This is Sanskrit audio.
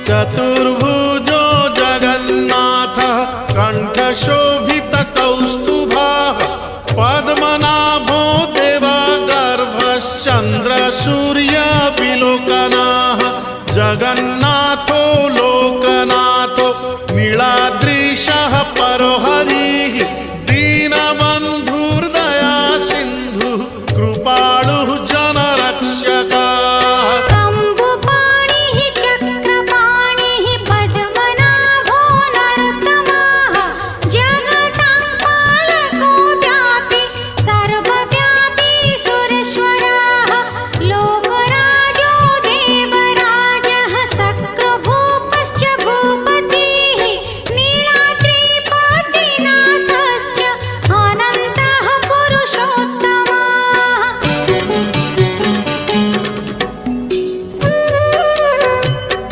चतुर्भुजो जगन्नाथः कण्ठशोभितकौस्तुभः पद्मनाभो देवगर्भश्चन्द्रसूर्यविलोकनः जगन्नाथो लोकनाथो नीलाद्रीशः परो हरिः